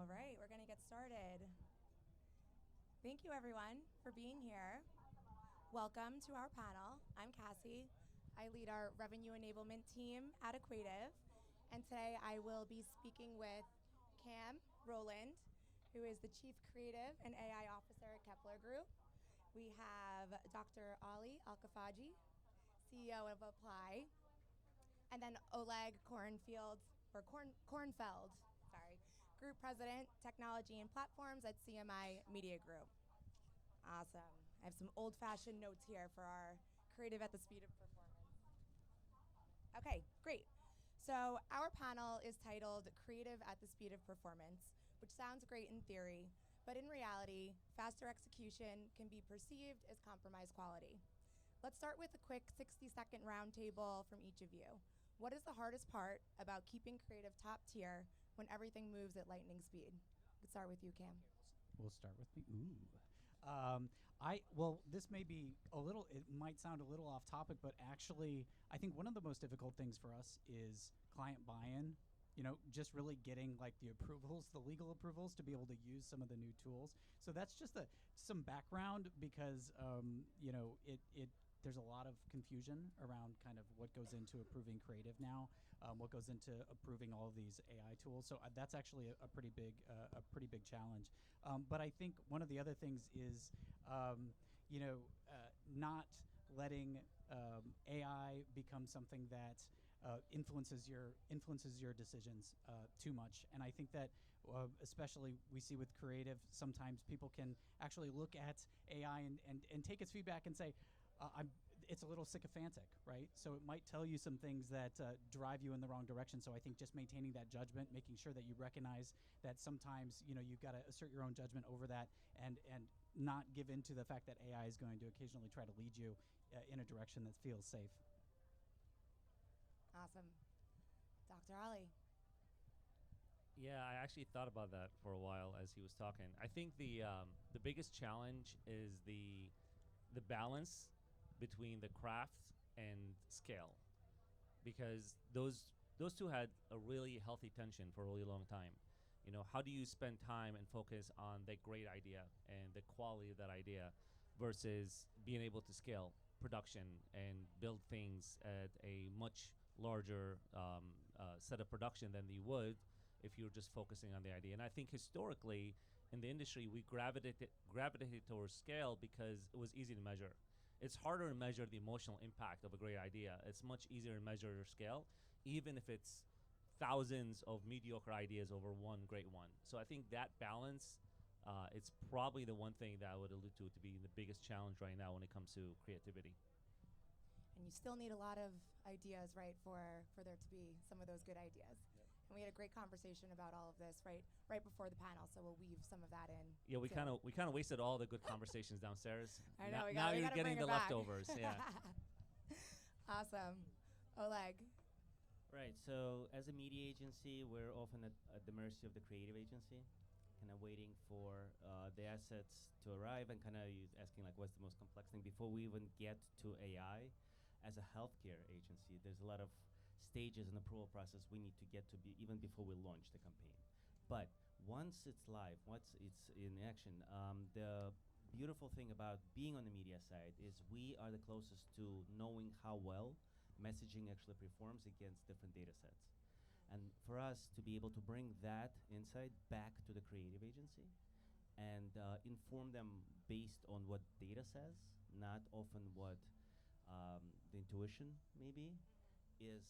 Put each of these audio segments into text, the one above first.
All right, we're going to get started. Thank you, everyone, for being here. Welcome to our panel. I'm Cassie. I lead our revenue enablement team at Equativ. And today I will be speaking with Camm, Rowland, who is the Chief Creative and AI Officer at Kepler Group. We have Dr. Alkhafaji, CEO of Apply, and then Oleg Korenfeld, Group President, Technology and Platforms at CMI Media Group. Awesome. I have some old-fashioned notes here for our creative at the speed of performance. Okay, great. So our panel is titled Creative at the Speed of Performance, which sounds great in theory, but in reality, faster execution can be perceived as compromised quality. Let's start with a quick 60-second roundtable from each of you. What is the hardest part about keeping creative top tier when everything moves at lightning speed? Let's start with you, Camm. We'll start with me. Ooh. This may be it might sound a little off topic, but actually, I think one of the most difficult things for us is client buy-in. Just really getting like the legal approvals to be able to use some of the new tools. So that's just some background because, there's a lot of confusion around kind of what goes into approving creative now, what goes into approving all of these AI tools. So that's actually a pretty big challenge. But I think one of the other things is, not letting AI become something that influences your decisions too much. And I think that especially we see with creative, sometimes people can actually look at AI and take its feedback and say, it's a little sycophantic, right? So it might tell you some things that drive you in the wrong direction. So I think just maintaining that judgment, making sure that you recognize that sometimes you've got to assert your own judgment over that, and not give in to the fact that AI is going to occasionally try to lead you in a direction that feels safe. Awesome. Dr. Ali. Yeah, I actually thought about that for a while as he was talking. I think the biggest challenge is the balance between the craft and scale, because those two had a really healthy tension for a really long time. How do you spend time and focus on that great idea and the quality of that idea versus being able to scale production and build things at a much larger set of production than you would if you're just focusing on the idea. And I think historically in the industry we gravitated towards scale because it was easy to measure. It's harder to measure the emotional impact of a great idea. It's much easier to measure scale, even if it's thousands of mediocre ideas over one great one. So I think that balance, it's probably the one thing that I would allude to be the biggest challenge right now when it comes to creativity. And you still need a lot of ideas, right, for there to be some of those good ideas. Yep. And we had a great conversation about all of this right before the panel, so we'll weave some of that in. Yeah, we kind of wasted all the good conversations downstairs. I know. Now you're getting the back. leftovers. Yeah. Awesome. Oleg. Right. So as a media agency, we're often at the mercy of the creative agency, kind of waiting for the assets to arrive and kind of asking like, what's the most complex thing before we even get to AI. As a healthcare agency, there's a lot of stages in the approval process we need to get to be even before we launch the campaign. But once it's live, once it's in action, the beautiful thing about being on the media side is we are the closest to knowing how well messaging actually performs against different data sets. And for us to be able to bring that insight back to the creative agency and inform them based on what data says, not often what the intuition maybe, is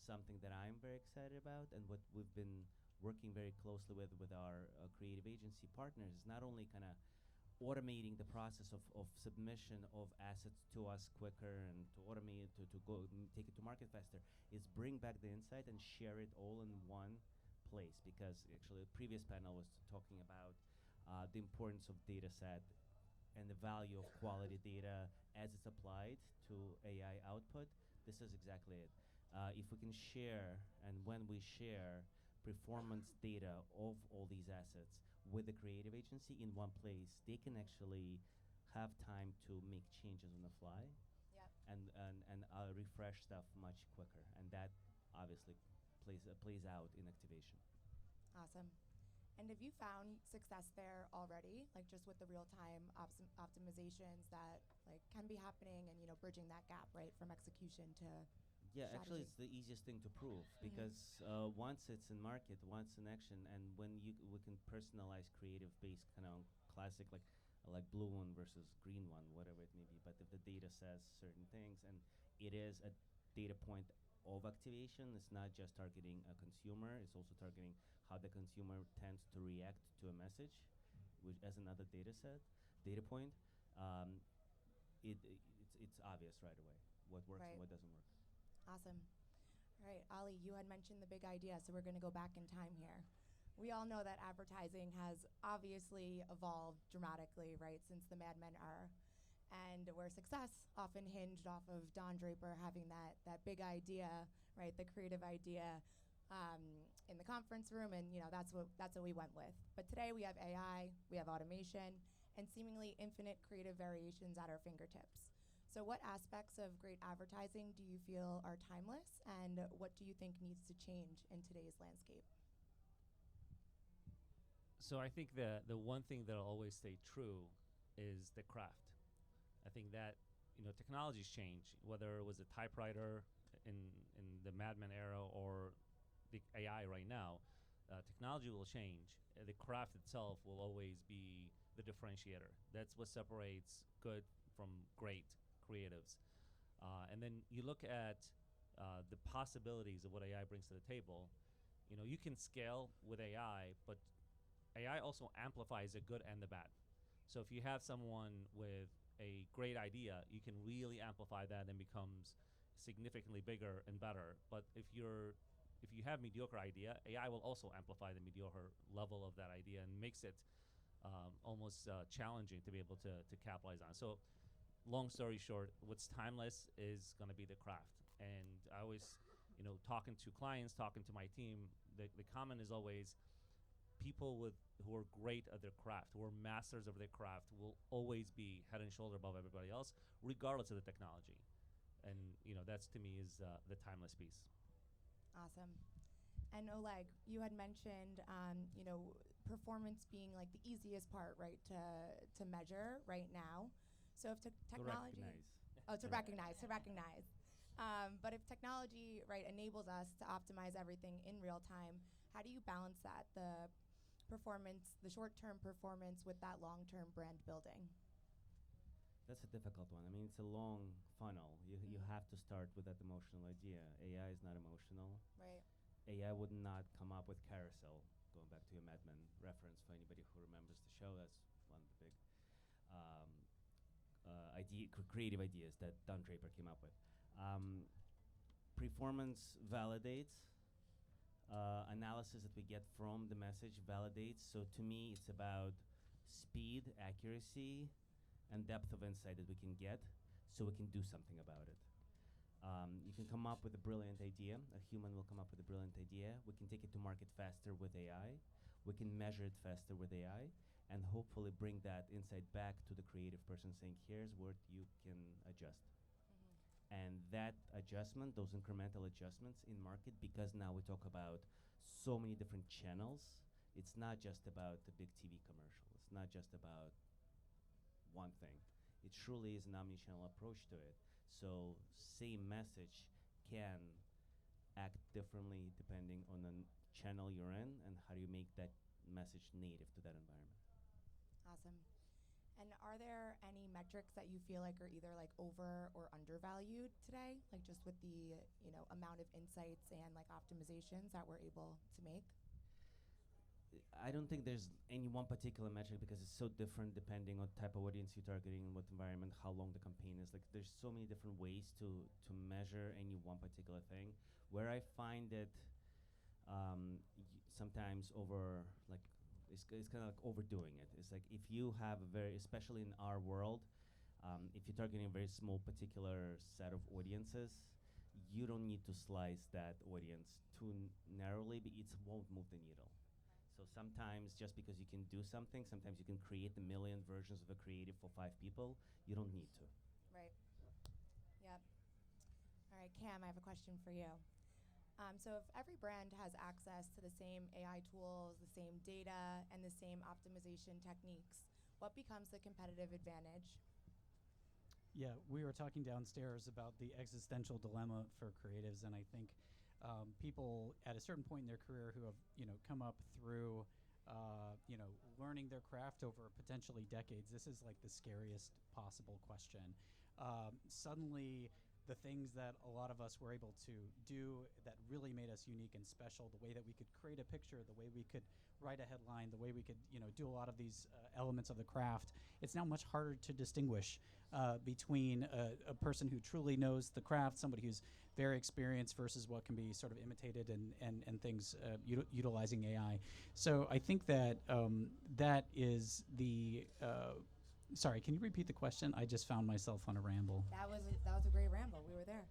something that I'm very excited about, and what we've been working very closely with our creative agency partners is not only kind of automating the process of submission of assets to us quicker and to automate to go take it to market faster, is bring back the insight and share it all in one place, because actually the previous panel was talking about the importance of data set and the value of quality data as it's applied to AI output. This is exactly it. If we can share, and when we share performance data of all these assets with the creative agency in one place, they can actually have time to make changes on the fly. Yep. and refresh stuff much quicker. And that obviously plays out in activation. Awesome. And have you found success there already, like just with the real-time optimizations that like can be happening, and bridging that gap right from execution to Yeah, actually, strategy? it's the easiest thing to prove because once it's in market, once in action, and when we can personalize creative based kind of classic like blue one versus green one, whatever it may be. But if the data says certain things and it is a data point of activation, it's not just targeting a consumer; it's also targeting how the consumer tends to react to a message, which as another data point. Um, it's obvious right away what works and Right. what doesn't work. Awesome. All right, Ali, you had mentioned the big idea, so we're going to go back in time here. We all know that advertising has obviously evolved dramatically, right, since the Mad Men era. And where success often hinged off of Don Draper having that big idea, right, the creative idea in the conference room, and that's what we went with. But today we have AI, we have automation, and seemingly infinite creative variations at our fingertips. So what aspects of great advertising do you feel are timeless, and what do you think needs to change in today's landscape? So I think the one thing that'll always stay true is the craft. I think that technologies change, whether it was a typewriter in the Mad Men era or the AI right now. Technology will change. The craft itself will always be the differentiator. That's what separates good from great creatives. And then you look at the possibilities of what AI brings to the table. You can scale with AI, but AI also amplifies the good and the bad. So if you have someone with a great idea, you can really amplify that and becomes significantly bigger and better. But if you have mediocre idea, AI will also amplify the mediocre level of that idea and makes it almost challenging to be able to capitalize on. So long story short, what's timeless is going to be the craft. And I always, talking to clients, talking to my team, the comment is always people who are great at their craft, who are masters of their craft, will always be head and shoulder above everybody else, regardless of the technology. And that's to me is the timeless piece. Awesome. And Oleg, you had mentioned, performance being like the easiest part, right, to measure right now. So if technology, to recognize. But if technology, right, enables us to optimize everything in real time, how do you balance that, the short-term performance with that long-term brand building? That's a difficult one. I mean, it's a long funnel. You have to start with that emotional idea. AI is not emotional. Right. AI would not come up with Carousel, going back to your Mad Men reference for anybody who remembers the show. That's one of the big creative ideas that Don Draper came up with. Performance validates. Analysis that we get from the message validates. So to me, it's about speed, accuracy, and depth of insight that we can get so we can do something about it. You can come up with a brilliant idea. A human will come up with a brilliant idea. We can take it to market faster with AI. We can measure it faster with AI, and hopefully bring that insight back to the creative person saying, here's what you can adjust. And that adjustment, those incremental adjustments in market, because now we talk about so many different channels, it's not just about the big TV commercial. It's not just about one thing. It truly is an omni-channel approach to it. So same message can act differently depending on the channel you're in, and how do you make that message native to that environment. Awesome. And are there any metrics that you feel like are either like over or undervalued today, like just with the amount of insights and like optimizations that we're able to make? I don't think there's any one particular metric because it's so different depending on type of audience you're targeting, what environment, how long the campaign is. Like there's so many different ways to measure any one particular thing. Where I find that sometimes it's kind of like overdoing it. It's like if you have especially in our world, if you're targeting a very small particular set of audiences, you don't need to slice that audience too narrowly, but it won't move the needle. So sometimes just because you can do something, sometimes you can create a million versions of a creative for 5 people, you don't need to. Right. Yep. All right, Camm, I have a question for you. So if every brand has access to the same AI tools, the same data, and the same optimization techniques, what becomes the competitive advantage? Yeah, we were talking downstairs about the existential dilemma for creatives, and I think people at a certain point in their career who have come up through learning their craft over potentially decades. This is like the scariest possible question. Suddenly, the things that a lot of us were able to do that really made us unique and special, the way that we could create a picture, the way we could write a headline, the way we could do a lot of these elements of the craft, it's now much harder to distinguish between a person who truly knows the craft, somebody who's very experienced versus what can be sort of imitated and things utilizing AI. So I think that that is the sorry, can you repeat the question? I just found myself on a ramble. That was a great ramble. We were there.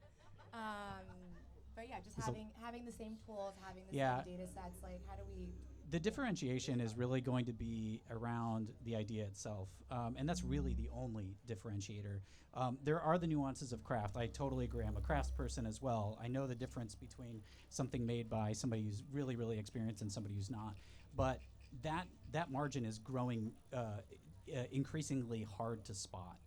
But yeah, just having the same tools, having the same data sets. Like, how do we? The differentiation is really going to be around the idea itself, and that's really the only differentiator. There are the nuances of craft. I totally agree. I'm a craftsperson as well. I know the difference between something made by somebody who's really, really experienced and somebody who's not. But that margin is growing increasingly hard to spot.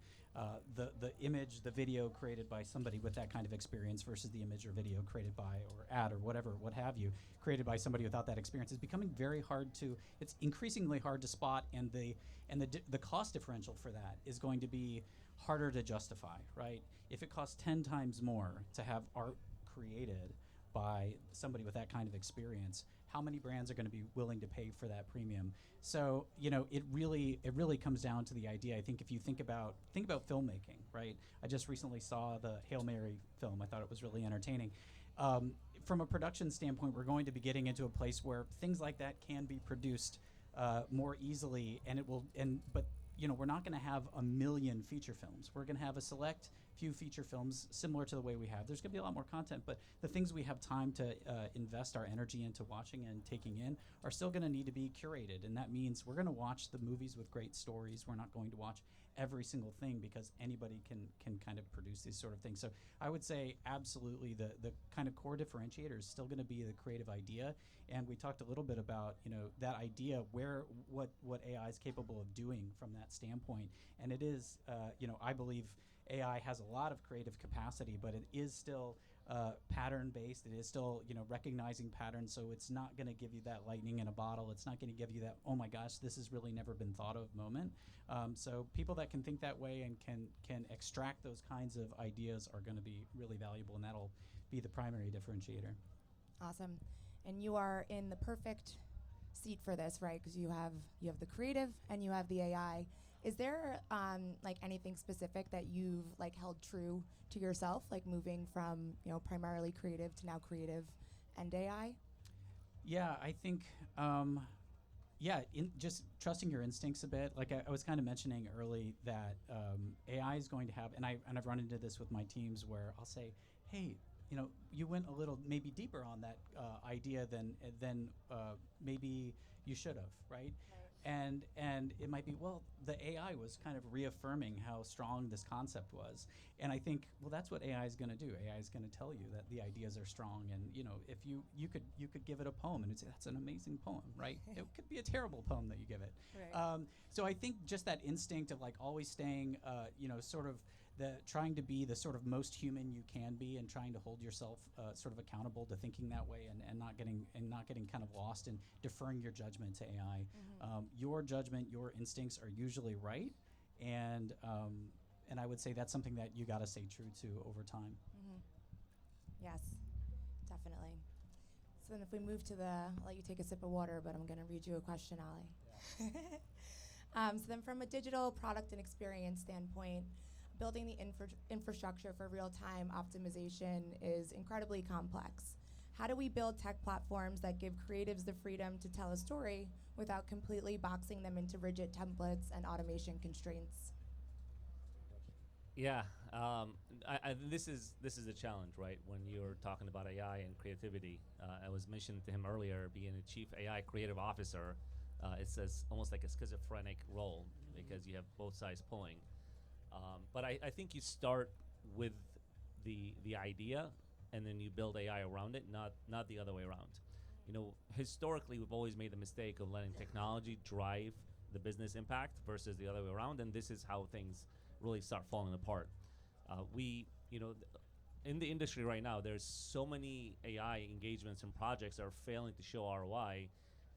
The image, the video created by somebody with that kind of experience versus the image or video created by, or ad or whatever, what have you, created by somebody without that experience is becoming very hard to, it's increasingly hard to spot, and the cost differential for that is going to be harder to justify, right? If it costs 10 times more to have art created by somebody with that kind of experience, how many brands are going to be willing to pay for that premium? So it really comes down to the idea. I think if you think about filmmaking, right? I just recently saw the Hail Mary film. I thought it was really entertaining. From a production standpoint, we're going to be getting into a place where things like that can be produced more easily, but we're not going to have a million feature films. We're going to have a select few feature films similar to the way we have. There's going to be a lot more content, but the things we have time to invest our energy into watching and taking in are still going to need to be curated, and that means we're going to watch the movies with great stories. We're not going to watch every single thing because anybody can kind of produce these sort of things. So I would say absolutely the kind of core differentiator is still going to be the creative idea, and we talked a little bit about that idea what AI is capable of doing from that standpoint, and it is I believe AI has a lot of creative capacity, but it is still pattern-based. It is still, recognizing patterns. So it's not going to give you that lightning in a bottle. It's not going to give you that, oh my gosh, this has really never been thought of moment. So people that can think that way and can extract those kinds of ideas are going to be really valuable, and that'll be the primary differentiator. Awesome. And you are in the perfect seat for this, right? Because you have the creative and you have the AI. Is there anything specific that you've held true to yourself, like moving from primarily creative to now creative and AI? Yeah, I think just trusting your instincts a bit. Like I was kind of mentioning early that AI is going to have, and I've run into this with my teams where I'll say, hey, you went a little maybe deeper on that idea than maybe you should have, right? And it might be, well, the AI was kind of reaffirming how strong this concept was. And I think, well, that's what AI is going to do. AI is going to tell you that the ideas are strong. And, if you could give it a poem and it'd say, that's an amazing poem, right? It could be a terrible poem that you give it. Right. So I think just that instinct of always staying, sort of trying to be the sort of most human you can be, and trying to hold yourself sort of accountable to thinking that way, and not getting kind of lost in deferring your judgment to AI. Mm-hmm. Your judgment, your instincts are usually right, and I would say that's something that you got to stay true to over time. Mm-hmm. Yes, definitely. So then if we move to I'll let you take a sip of water, but I'm going to read you a question, Ali. Yeah. So then from a digital product and experience standpoint, building the infrastructure for real-time optimization is incredibly complex. How do we build tech platforms that give creatives the freedom to tell a story without completely boxing them into rigid templates and automation constraints? Yeah, this is a challenge, right? When you're talking about AI and creativity, I was mentioning to him earlier, being a chief AI creative officer, it's almost like a schizophrenic role because you have both sides pulling. But I think you start with the idea, and then you build AI around it, not the other way around. Historically, we've always made the mistake of letting technology drive the business impact versus the other way around, and this is how things really start falling apart. In the industry right now, there's so many AI engagements and projects that are failing to show ROI,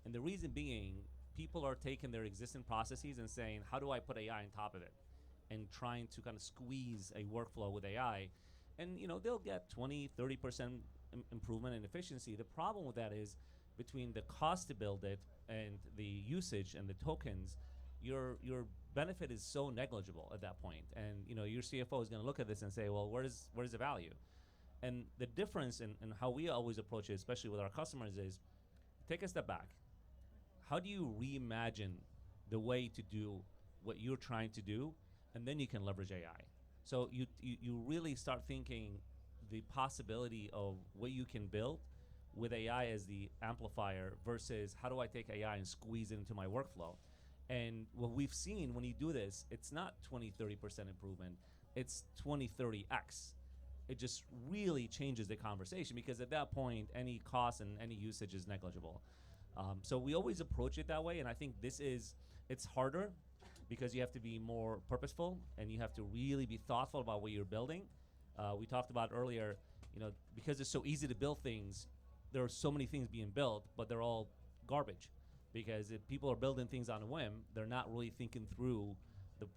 and the reason being, people are taking their existing processes and saying, how do I put AI on top of it? And trying to kind of squeeze a workflow with AI. And they'll get 20, 30% improvement in efficiency. The problem with that is between the cost to build it and the usage and the tokens, your benefit is so negligible at that point. And your CFO is going to look at this and say, well, where's the value? And the difference in how we always approach it, especially with our customers, is take a step back. How do you reimagine the way to do what you're trying to do, and then you can leverage AI? So you really start thinking the possibility of what you can build with AI as the amplifier versus how do I take AI and squeeze it into my workflow? And what we've seen when you do this, it's not 20, 30% improvement, it's 20, 30x. It just really changes the conversation because at that point, any cost and any usage is negligible. So we always approach it that way, and I think it's harder because you have to be more purposeful and you have to really be thoughtful about what you're building. We talked about earlier, because it's so easy to build things, there are so many things being built, but they're all garbage. Because if people are building things on a whim, they're not really thinking through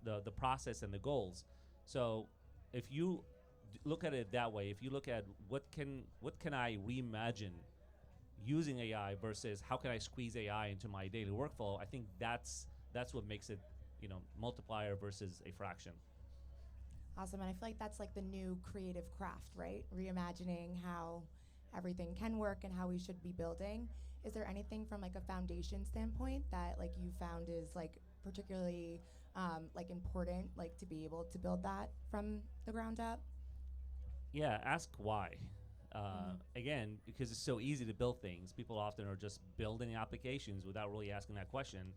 the process and the goals. So if you look at it that way, if you look at what can I reimagine using AI versus how can I squeeze AI into my daily workflow, I think that's what makes it multiplier versus a fraction. Awesome, and I feel like that's like the new creative craft, right? Reimagining how everything can work and how we should be building. Is there anything from like a foundation standpoint that like you found is like particularly important, like to be able to build that from the ground up? Yeah, ask why. Again, because it's so easy to build things, people often are just building applications without really asking that question.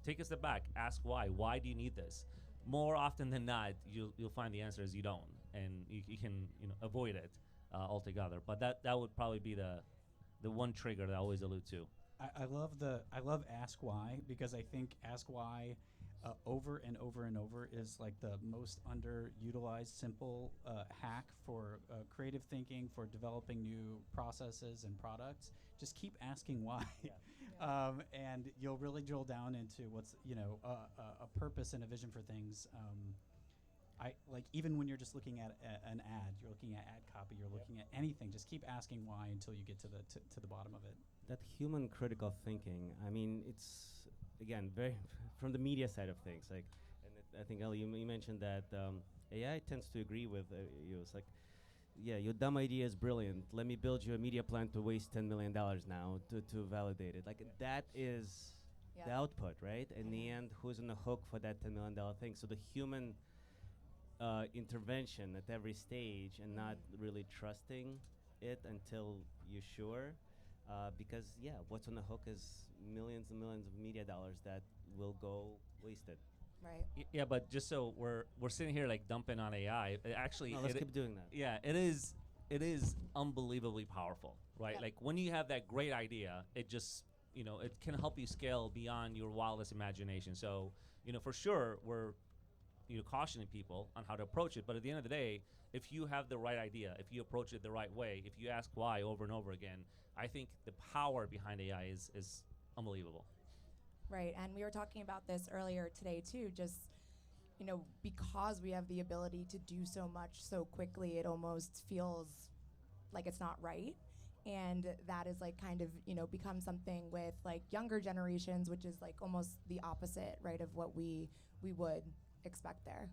Take a step back, ask why. Why do you need this? More often than not, you'll find the answer is you don't, and you can avoid it altogether. But that would probably be the one trigger that I always allude to. I love ask why, because I think ask why over and over and over is like the most underutilized simple hack for creative thinking, for developing new processes and products. Just keep asking why. And you'll really drill down into what's a purpose and a vision for things. I like, even when you're just looking at an ad, you're looking at ad copy, you're looking at anything, just keep asking why until you get to the bottom of it. That human critical thinking, I mean, it's, again, very from the media side of things. Like, and I think, Ali, you mentioned that AI tends to agree with you. It's like, yeah, your dumb idea is brilliant. Let me build you a media plan to waste $10 million now to validate it. Like, that is the output, right? In the end, who's on the hook for that $10 million thing? So the human intervention at every stage and not really trusting it until you're sure. Because, what's on the hook is millions and millions of media dollars that will go wasted. Right. Yeah, but just so we're sitting here like dumping on AI, Let's keep doing that. Yeah, it is unbelievably powerful, right? Yep. Like when you have that great idea, it just it can help you scale beyond your wildest imagination. So for sure we're cautioning people on how to approach it. But at the end of the day, if you have the right idea, if you approach it the right way, if you ask why over and over again, I think the power behind AI is unbelievable. Right, and we were talking about this earlier today too, just, because we have the ability to do so much so quickly, it almost feels like it's not right. And that is like kind of, become something with like younger generations, which is like almost the opposite, right, of what we would expect there.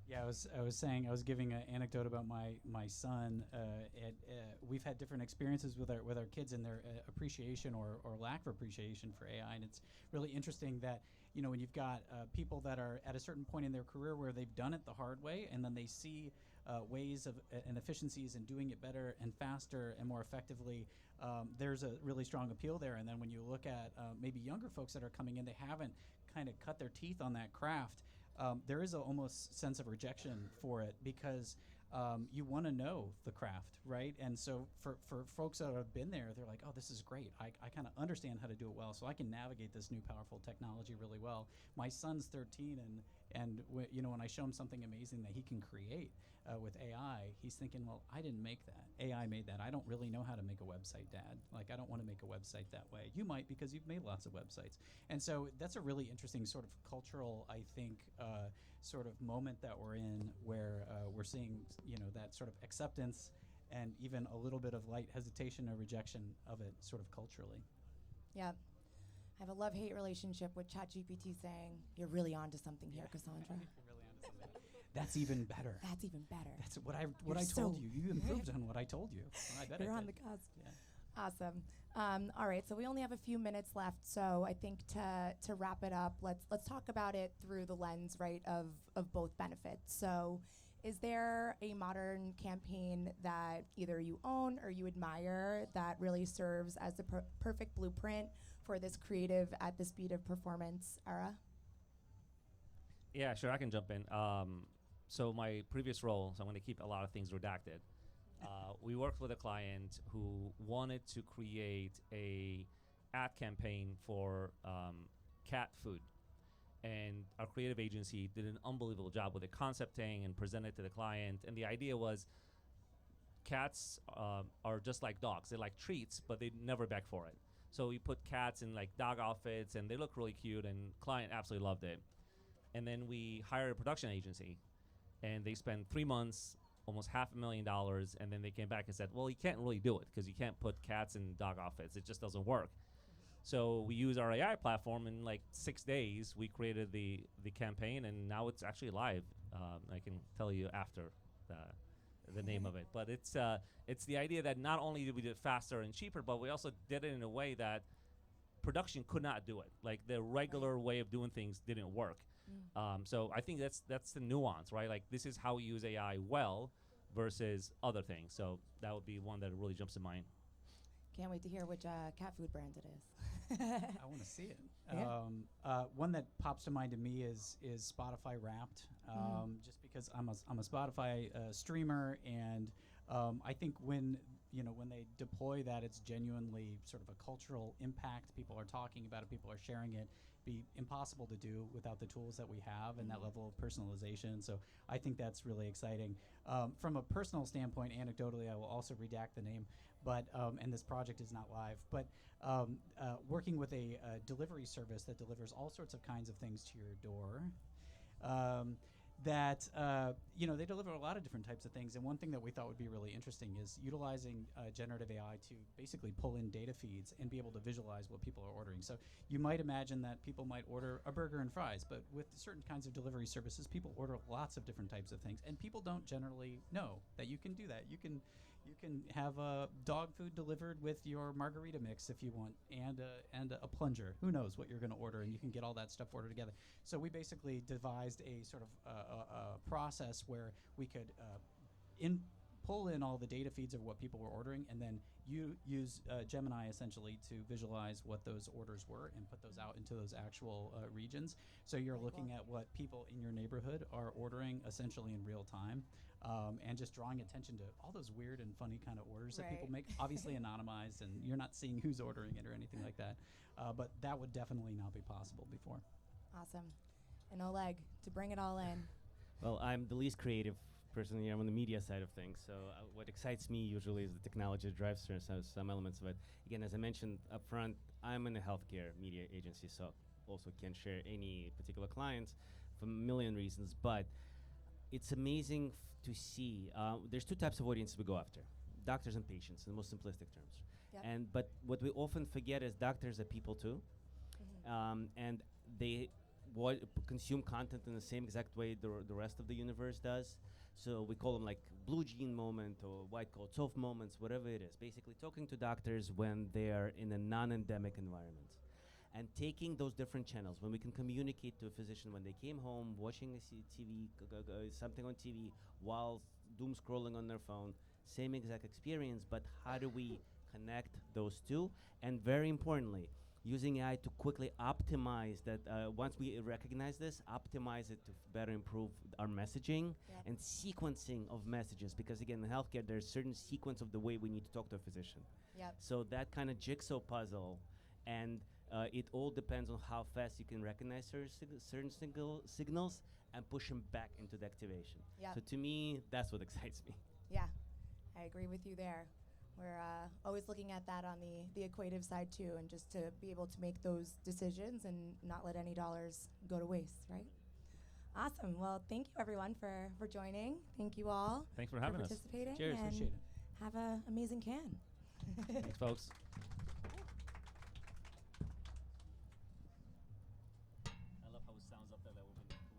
Yeah, I was giving an anecdote about my son. We've had different experiences with our kids and their appreciation or lack of appreciation for AI, and it's really interesting that when you've got people that are at a certain point in their career where they've done it the hard way, and then they see ways of and efficiencies in doing it better and faster and more effectively, there's a really strong appeal there. And then when you look at maybe younger folks that are coming in, they haven't kind of cut their teeth on that craft. There is a almost sense of rejection for it because you want to know the craft, right? And so for folks that have been there, they're like, oh, this is great. I kind of understand how to do it well, so I can navigate this new powerful technology really well. My son's 13, and when I show him something amazing that he can create with AI, he's thinking, well, I didn't make that. AI made that. I don't really know how to make a website, Dad. Like, I don't want to make a website that way. You might, because you've made lots of websites. And so that's a really interesting sort of cultural, I think, sort of moment that we're in, where we're seeing, that sort of acceptance and even a little bit of light hesitation or rejection of it sort of culturally. Yeah. I have a love-hate relationship with ChatGPT saying, you're really onto something here, Cassandra. You're really onto something. That's even better. That's even better. That's what I told you. You improved on what I told you. I bet You're I on did. the cusp. Yeah. Awesome. All right, so we only have a few minutes left. So I think to wrap it up, let's talk about it through the lens, right, of both benefits. So, is there a modern campaign that either you own or you admire that really serves as the perfect blueprint for this creative at the speed of performance era? Yeah, sure, I can jump in. So my previous role, so I'm going to keep a lot of things redacted. We worked with a client who wanted to create a ad campaign for cat food. And our creative agency did an unbelievable job with the concepting and presented to the client. And the idea was cats are just like dogs. They like treats, but they never beg for it. So we put cats in like dog outfits, and they look really cute, and client absolutely loved it. And then we hired a production agency, and they spent 3 months, almost $500,000, and then they came back and said, well, you can't really do it because you can't put cats in dog outfits. It just doesn't work. So we use our AI platform. In like 6 days, we created the campaign, and now it's actually live. I can tell you after the name of it. But it's the idea that not only did we do it faster and cheaper, but we also did it in a way that production could not do it. Like the regular way of doing things didn't work. So I think that's the nuance, right? Like this is how we use AI well versus other things. So that would be one that really jumps to mind. Can't wait to hear which cat food brand it is. I want to see it. Yeah. One that pops to mind to me is Spotify Wrapped, just because I'm a Spotify streamer, and I think when they deploy that, it's genuinely sort of a cultural impact. People are talking about it. People are sharing it. Be impossible to do without the tools that we have and that level of personalization. So I think that's really exciting. From a personal standpoint, anecdotally, I will also redact the name, but and this project is not live, but working with a delivery service that delivers all sorts of kinds of things to your door. They deliver a lot of different types of things, and one thing that we thought would be really interesting is utilizing generative AI to basically pull in data feeds and be able to visualize what people are ordering. So you might imagine that people might order a burger and fries, but with certain kinds of delivery services, people order lots of different types of things, and people don't generally know that you can do that. You can have dog food delivered with your margarita mix if you want, and a plunger. Who knows what you're going to order, and you can get all that stuff ordered together. So we basically devised a sort of a process where we could pull in all the data feeds of what people were ordering, and then you use Gemini essentially to visualize what those orders were and put those out into those actual regions. So you're looking at what people in your neighborhood are ordering essentially in real time, and just drawing attention to all those weird and funny kind of orders that people make, obviously anonymized, and you're not seeing who's ordering it or anything like that. But that would definitely not be possible before. Awesome. And Oleg, to bring it all in. Well, I'm the least creative person here. I'm on the media side of things. So what excites me usually is the technology that drives some elements of it. Again, as I mentioned up front, I'm in a healthcare media agency, so also can't share any particular clients for a million reasons. But it's amazing to see. There's two types of audiences we go after: doctors and patients, in the most simplistic terms. Yep. But what we often forget is doctors are people too, and they consume content in the same exact way the rest of the universe does. So we call them like blue jean moment or white coat soft moments, whatever it is. Basically talking to doctors when they are in a non-endemic environment. And taking those different channels, when we can communicate to a physician when they came home, watching TV, something on TV, while doom scrolling on their phone, same exact experience, but how do we connect those two? And very importantly, using AI to quickly optimize that. Once we recognize this, optimize it to better improve our messaging and sequencing of messages. Because again, in healthcare, there's certain sequence of the way we need to talk to a physician. So that kind of jigsaw puzzle, and it all depends on how fast you can recognize certain signals and push them back into the activation. So to me, that's what excites me. Yeah, I agree with you there. We're always looking at that on the Equativ side too, and just to be able to make those decisions and not let any dollars go to waste, right? Awesome. Well, thank you everyone for joining. Thank you all. Thanks for having us. Participating. Cheers. And Appreciate it. have an amazing can. Thanks, folks.